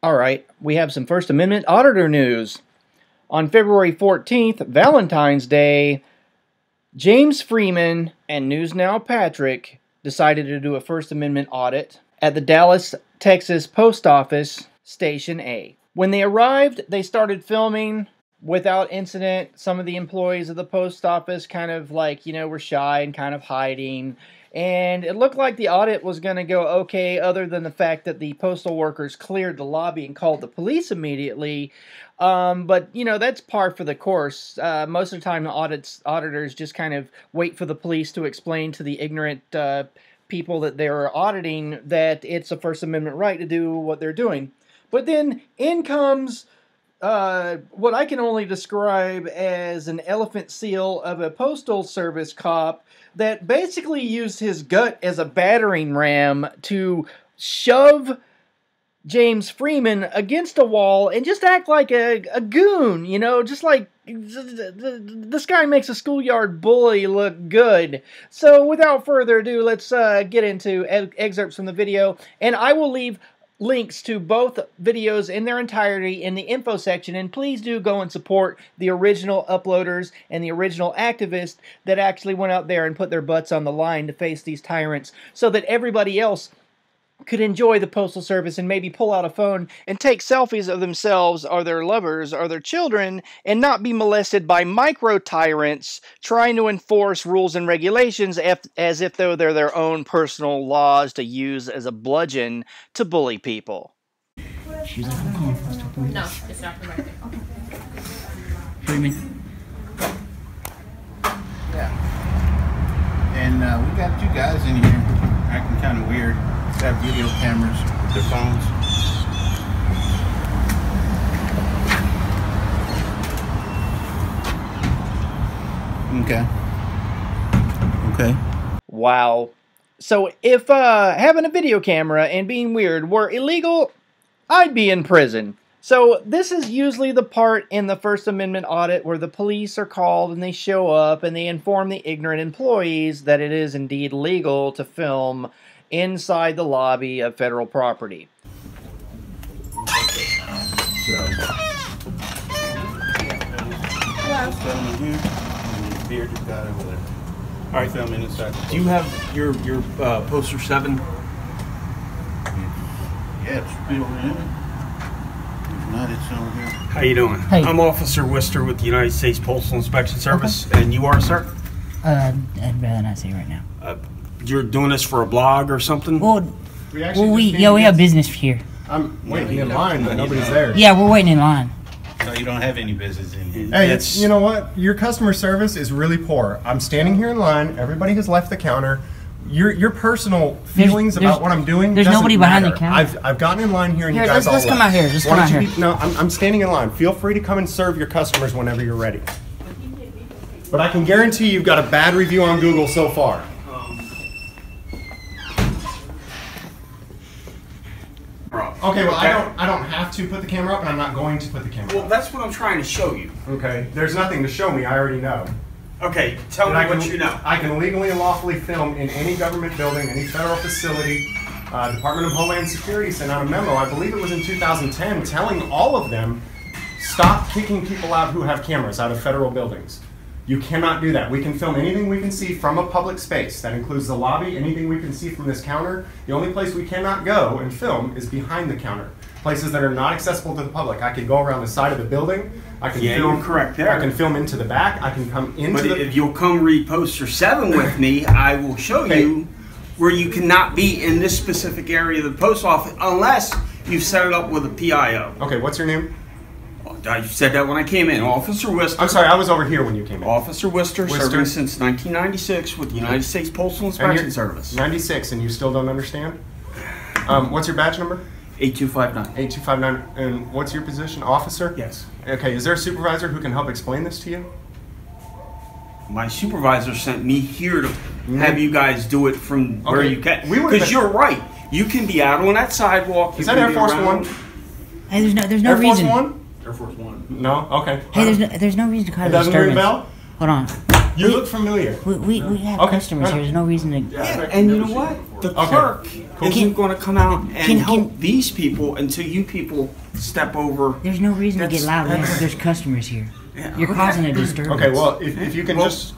All right, we have some First Amendment auditor news. On February 14th, Valentine's Day, James Freeman and News Now Patrick decided to do a First Amendment audit at the Dallas, Texas Post Office, Station A. When they arrived, they started filming without incident. Some of the employees of the post office kind of were shy and kind of hiding. And it looked like the audit was going to go okay, other than the fact that the postal workers cleared the lobby and called the police immediately. But, that's par for the course. Most of the time, the auditors just kind of wait for the police to explain to the ignorant people that they're auditing that it's a First Amendment right to do what they're doing. But then in comes what I can only describe as an elephant seal of a postal service cop that basically used his gut as a battering ram to shove James Freeman against a wall and just act like a goon, just like this guy makes a schoolyard bully look good. So without further ado, let's get into excerpts from the video, and I will leave links to both videos in their entirety in the info section, and please do go and support the original uploaders and the original activists that actually went out there and put their butts on the line to face these tyrants so that everybody else could enjoy the Postal Service and maybe pull out a phone and take selfies of themselves or their lovers or their children and not be molested by micro-tyrants trying to enforce rules and regulations as if though they're their own personal laws to use as a bludgeon to bully people. No, it's not for my thing. What do you mean? Yeah. And we got two guys in here acting kind of weird. They have video cameras with their phones. Okay. Wow. So if having a video camera and being weird were illegal, I'd be in prison. So this is usually the part in the First Amendment audit where the police are called and they show up and they inform the ignorant employees that it is indeed legal to film inside the lobby of federal property. All right, filming inside. Do you have your poster 7? Yeah, it's still in it. If not, it's over here. How you doing? Hey. I'm Officer Wister with the United States Postal Inspection Service, and you are, sir? I'd rather not say right now. You're doing this for a blog or something? Well, we have business here. I'm waiting in line, but nobody's there. Yeah, we're waiting in line. So you don't have any business in here. Hey, you know what? Your customer service is really poor. I'm standing here in line. Everybody has left the counter. Your personal feelings about what I'm doing. There's nobody behind the counter. I've gotten in line here, and Here, you guys let's come out here. Just come out here. No, I'm standing in line. Feel free to come and serve your customers whenever you're ready. But I can guarantee you've got a bad review on Google so far. Okay, well, I don't have to put the camera up, and I'm not going to put the camera Well, up. that's what I'm trying to show you. Okay, there's nothing to show me. I already know. Okay, tell me what you know. I can legally and lawfully film in any government building, any federal facility. Department of Homeland Security sent out a memo, I believe it was in 2010, telling all of them, stop kicking people out who have cameras out of federal buildings. You cannot do that. We can film anything we can see from a public space. That includes the lobby, anything we can see from this counter. The only place we cannot go and film is behind the counter. Places that are not accessible to the public. I could go around the side of the building. I can film. You're correct there. I can film into the back. I can come into But if you'll come read poster 7 with me, I will show you where you cannot be in this specific area of the post office unless you've set it up with a PIO. Okay, what's your name? I said that when I came in. Officer Wister. I'm sorry, I was over here when you came in. Officer Wister, serving since 1996 with the United States Postal Inspection Service. 96, and you still don't understand? What's your badge number? 8259. 8259. And what's your position? Officer? Yes. Okay, is there a supervisor who can help explain this to you? My supervisor sent me here to have you guys do it from where you can. Because you're right. You can be out on that sidewalk. Is that Air Force One? Hey, there's no reason. Air Force One? Air Force One. No? Okay. Hey, there's no reason to cause It doesn't ring a disturbance. bell? Hold on. You look familiar. We have Okay. customers here. There's no reason to. Yeah, and you know what? The clerk isn't going to come out and help these people until you people step over. There's no reason to get loud. That's- There's customers here. Yeah, You're causing a disturbance. Okay, well, if you can just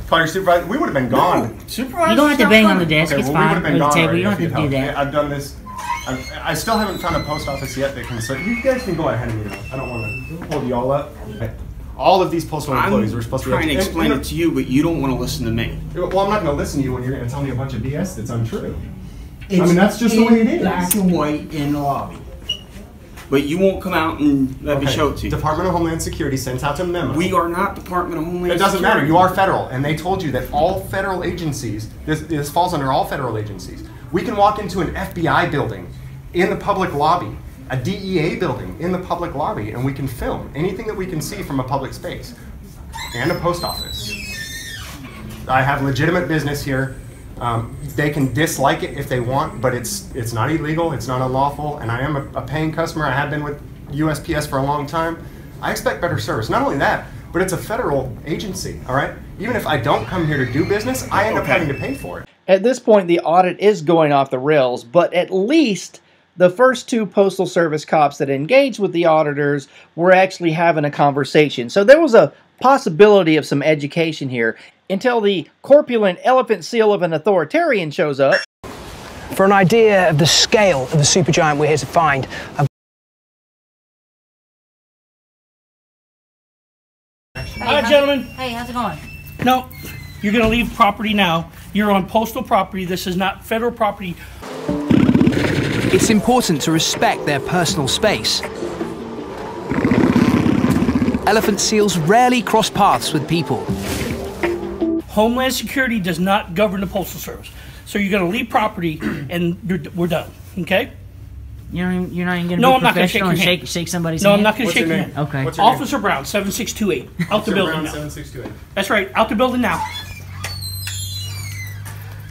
call your supervisor, we would have been gone. Supervisor, You don't have to bang on the desk. Okay, It's well, we would fine. have been Or the gone table. already You don't if have to you'd do helped. that. I've done this. I still haven't found a post office yet that can serve. You guys can go ahead of me now. I don't want to hold you all up. Okay. All of these postal employees were supposed to be trying to explain it to you, but you don't want to listen to me. Well, I'm not going to listen to you when you're going to tell me a bunch of BS that's untrue. I mean, that's just the way it is. Black and white in the lobby. But you won't come out and let me show it to you. Department of Homeland Security sent out a memo. We are not Department of Homeland It doesn't Security. matter. You are federal, and they told you that all federal agencies. This falls under all federal agencies. We can walk into an FBI building in the public lobby, a DEA building in the public lobby, and we can film anything that we can see from a public space, and a post office. I have legitimate business here. They can dislike it if they want, but it's not illegal, it's not unlawful, and I am a paying customer. I have been with USPS for a long time. I expect better service. Not only that, but it's a federal agency, all right? Even if I don't come here to do business, I end up having to pay for it. At this point, the audit is going off the rails, but at least the first two Postal Service cops that engaged with the auditors were actually having a conversation. So there was a possibility of some education here until the corpulent elephant seal of an authoritarian shows up. For an idea of the scale of the supergiant we're here to find, Hi, gentlemen. Hey, how's it going? No, you're going to leave property now. You're on postal property. This is not federal property. it's important to respect their personal space. Elephant seals rarely cross paths with people. Homeland Security does not govern the Postal Service. So you're going to leave property and we're done, okay? You're not even going to No, be I'm not gonna shake professional and your hand. shake somebody's No, hand? I'm not going to What's shake your your name? hand. Okay. What's your name? Officer Brown, 7628. Out the building Brown, now. 7628. That's right, out the building now.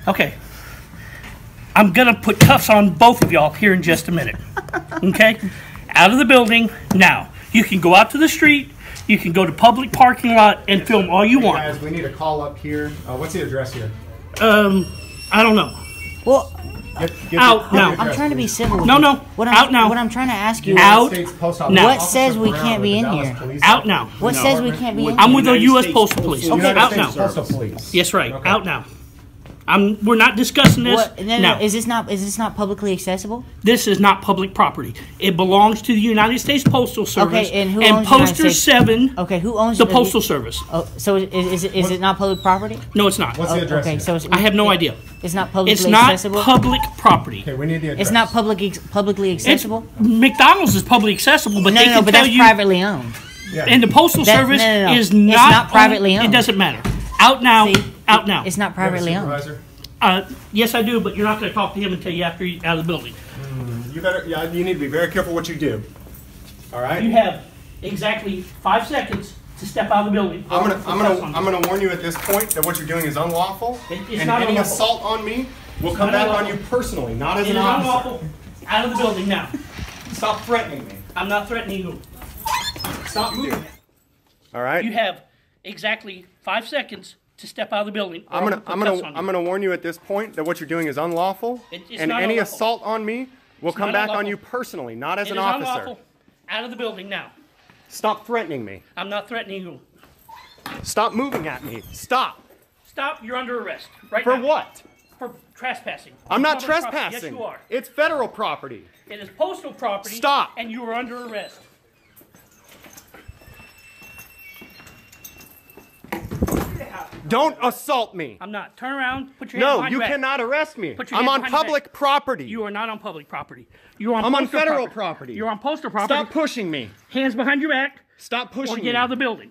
Okay. I'm going to put cuffs on both of y'all here in just a minute. Okay? Out of the building now. You can go out to the street. You can go to public parking lot and film all you Hey want. guys, we need a call up here. What's the address here? I don't know. Well, Get Out the now. address, I'm trying to be please. civil. with No, you. no. What Out now. What I'm trying to ask you Out. States Post Office. now. What Officer says we Brown can't with be the in Dallas here? Police Out now. What says we can't be in I'm here? with the U.S. Postal Police. United Out States now. Postal Police. Yes, right. Okay. Out now. We're not discussing this What? No, now. Is this not publicly accessible? This is not public property. It belongs to the United States Postal Service. Okay, and who owns the United Poster States- 7, Okay, who owns the Postal Service. Oh, so is it not public property? No, it's not. What's the address Okay, here? so it's, I have no idea. It's not publicly It's not accessible. public property. Okay, we need the address. It's not publicly accessible. McDonald's is publicly accessible, but No, they no, can but tell that's you. privately owned. Yeah. And the Postal That- Service no. is It's not, not privately It owned. doesn't matter. Out now. See? Out now. It's not You have a privately owned. supervisor? Yes, I do, but you're not going to talk to him until you after you're out of the building. You better. Yeah, you need to be very careful what you do. All right. You have exactly 5 seconds to step out of the building. I'm gonna warn you at this point that what you're doing is unlawful, It's and not any unlawful. assault on me will come not back on unlawful. you personally, not as It an is officer. unlawful. Out of the building now. Stop threatening me. I'm not threatening you. Stop moving. All right. You have exactly 5 seconds to step out of the building. or I'm put cuffs on you. gonna warn you at this point that what you're doing is unlawful, It's and not any unlawful. assault on me will come not back on unlawful. you personally, not as It an is officer. unlawful. Out of the building now. Stop threatening me. I'm not threatening you. Stop moving at me. Stop. Stop. You're under arrest. Right For now. what? For trespassing. I'm not Public property. trespassing. Yes, you are. It's federal property. It is postal property. Stop. And you are under arrest. Don't assault me. I'm not. Turn around. Put your hands No, behind you your back. cannot arrest me. Put your I'm hands on behind your public back. property. You are not on public property. You're on I'm on postal federal property. You're on postal property. Stop pushing me. Hands behind your back Stop pushing or me. get out of the building.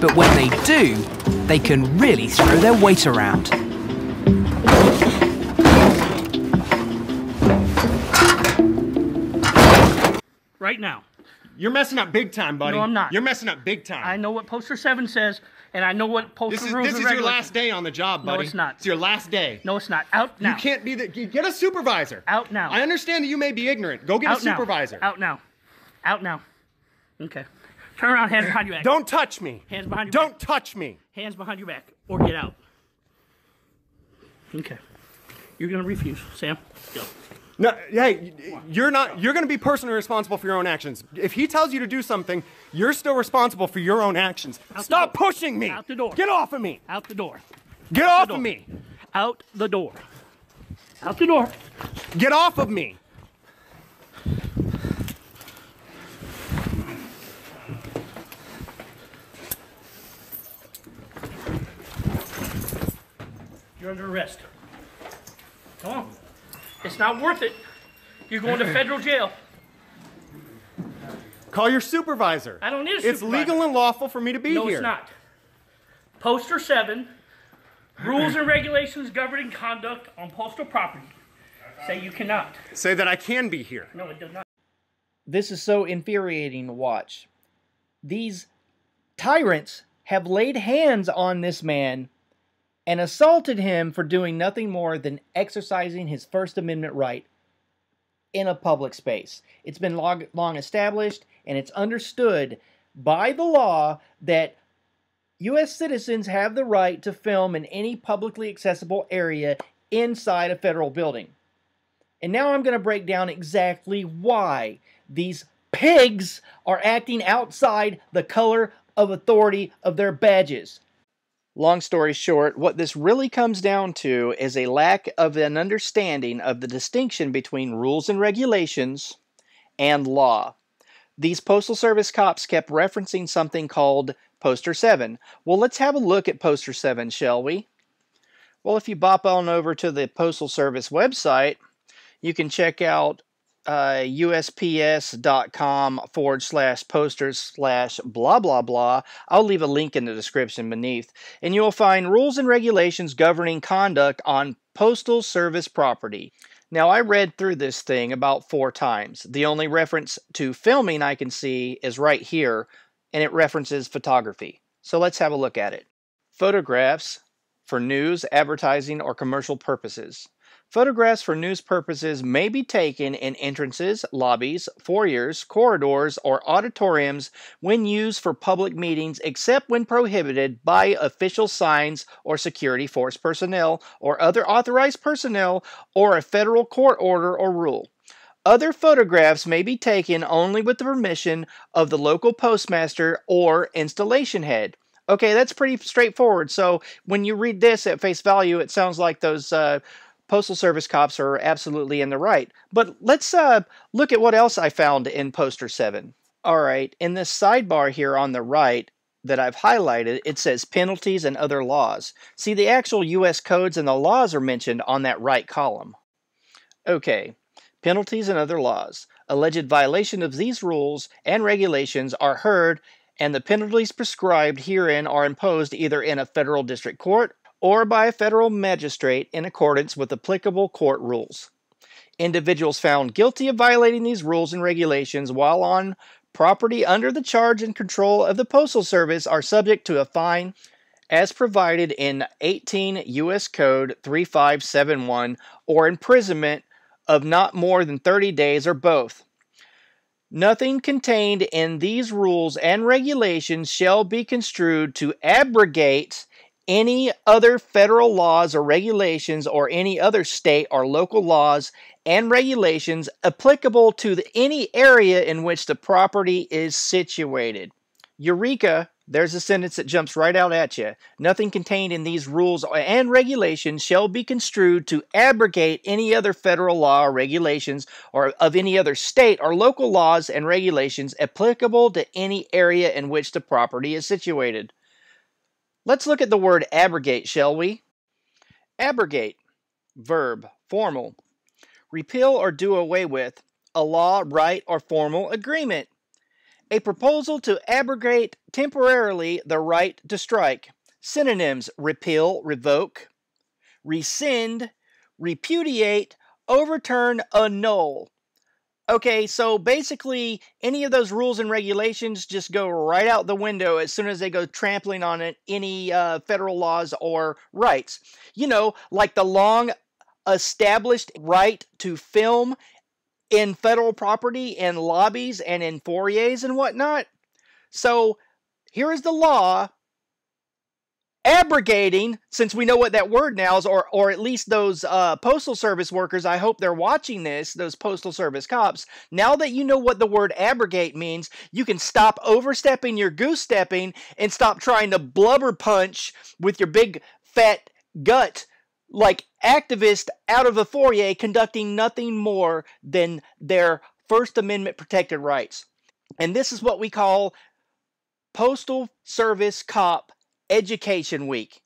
But when they do, they can really throw their weight around. Right now. You're messing up big time, buddy. No, I'm not. You're messing up big time. I know what Poster 7 says, and I know what postal This is rules this and is your regulations. last day on the job, No, buddy. it's not. It's your last day. No, it's not. Out now. You can't be the. Get a supervisor. Out now. I understand that you may be ignorant. Go get Out a now. supervisor. Out now. Out now. Okay. Turn around, hands behind your back. Don't touch me. Hands behind your Don't touch me. Hands behind your back, or get out. Okay. You're going to refuse. Sam, go. No, hey, you're not. You're going to be personally responsible for your own actions. If he tells you to do something, you're still responsible for your own actions. Stop pushing me. Out the door. Get off of me. Out the door. Get off of me. Out the door. Out the door. Get off of me. You're under arrest. Come on. It's not worth it. You're going to federal jail. Call your supervisor. I don't need a supervisor. It's legal and lawful for me to be No, here. it's not. Poster 7, rules and regulations governing conduct on postal property, say you cannot. Say that I can be here. No, it does not. This is so infuriating to watch. These tyrants have laid hands on this man and assaulted him for doing nothing more than exercising his First Amendment right in a public space. It's been long established, and it's understood by the law that U.S. citizens have the right to film in any publicly accessible area inside a federal building. And now I'm going to break down exactly why these pigs are acting outside the color of authority of their badges. Long story short, what this really comes down to is a lack of an understanding of the distinction between rules and regulations and law. These Postal Service cops kept referencing something called Poster 7. Well, let's have a look at Poster 7, shall we? Well, if you bop on over to the Postal Service website, you can check out usps.com/posters/blah blah blah. I'll leave a link in the description beneath, and you'll find rules and regulations governing conduct on postal service property. Now, I read through this thing about 4 times. The only reference to filming I can see is right here, and it references photography. So let's have a look at it. Photographs for news, advertising, or commercial purposes. Photographs for news purposes may be taken in entrances, lobbies, foyers, corridors, or auditoriums when used for public meetings except when prohibited by official signs or security force personnel or other authorized personnel or a federal court order or rule. Other photographs may be taken only with the permission of the local postmaster or installation head. Okay, that's pretty straightforward. So when you read this at face value, it sounds like those Postal Service cops are absolutely in the right. But let's look at what else I found in Poster 7. Alright, in this sidebar here on the right that I've highlighted, it says penalties and other laws. See, the actual U.S. codes and the laws are mentioned on that right column. Okay, penalties and other laws. Alleged violation of these rules and regulations are heard, and the penalties prescribed herein are imposed either in a federal district court or by a federal magistrate in accordance with applicable court rules. Individuals found guilty of violating these rules and regulations while on property under the charge and control of the Postal Service are subject to a fine as provided in 18 U.S. Code 3571 or imprisonment of not more than 30 days or both. Nothing contained in these rules and regulations shall be construed to abrogate any other federal laws or regulations or any other state or local laws and regulations applicable to any area in which the property is situated. Eureka! There's a sentence that jumps right out at you. Nothing contained in these rules and regulations shall be construed to abrogate any other federal law or regulations or of any other state or local laws and regulations applicable to any area in which the property is situated. Let's look at the word abrogate, shall we? Abrogate. Verb. Formal. Repeal or do away with. A law, right, or formal agreement. A proposal to abrogate temporarily the right to strike. Synonyms: repeal, revoke, rescind, repudiate, overturn, annul. Okay, so basically, any of those rules and regulations just go right out the window as soon as they go trampling on any federal laws or rights. You know, like the long established right to film in federal property, in lobbies, and in foyers and whatnot. So, here is the law. abrogating, since we know what that word now is, or at least those postal service workers, I hope they're watching this, those postal service cops. Now that you know what the word abrogate means, you can stop overstepping your goose stepping and stop trying to blubber punch with your big fat gut like activists out of the foyer conducting nothing more than their First Amendment protected rights. And this is what we call Postal Service Cop Education Week.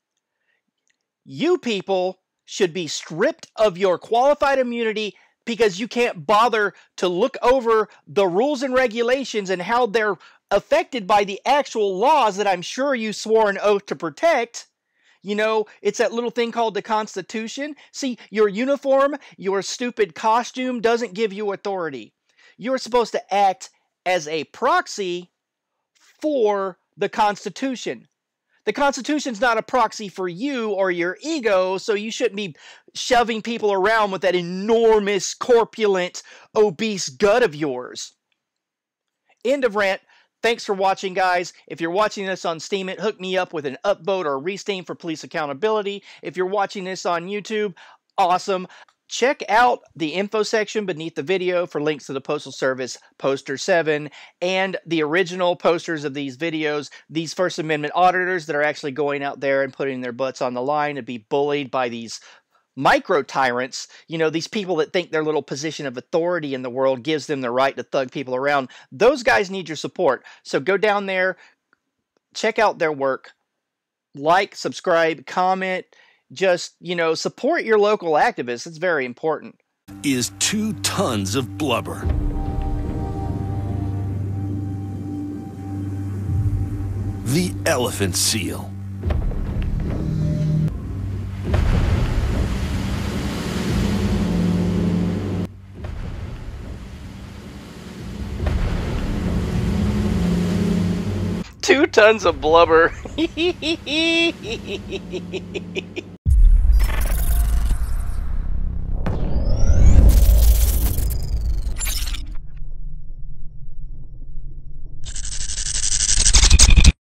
You people should be stripped of your qualified immunity because you can't bother to look over the rules and regulations and how they're affected by the actual laws that I'm sure you swore an oath to protect. You know, it's that little thing called the Constitution. See, your uniform, your stupid costume doesn't give you authority. You're supposed to act as a proxy for the Constitution. The Constitution's not a proxy for you or your ego, so you shouldn't be shoving people around with that enormous, corpulent, obese gut of yours. End of rant. Thanks for watching, guys. If you're watching this on Steemit, hook me up with an upvote or a Resteem for police accountability. If you're watching this on YouTube, awesome. Check out the info section beneath the video for links to the Postal Service Poster 7 and the original posters of these videos. These First Amendment auditors that are actually going out there and putting their butts on the line to be bullied by these micro-tyrants, you know, these people that think their little position of authority in the world gives them the right to thug people around. Those guys need your support. So go down there, check out their work, like, subscribe, comment, just, you know, support your local activists. It's very important. Is 2 tons of blubber. The elephant seal. Two tons of blubber.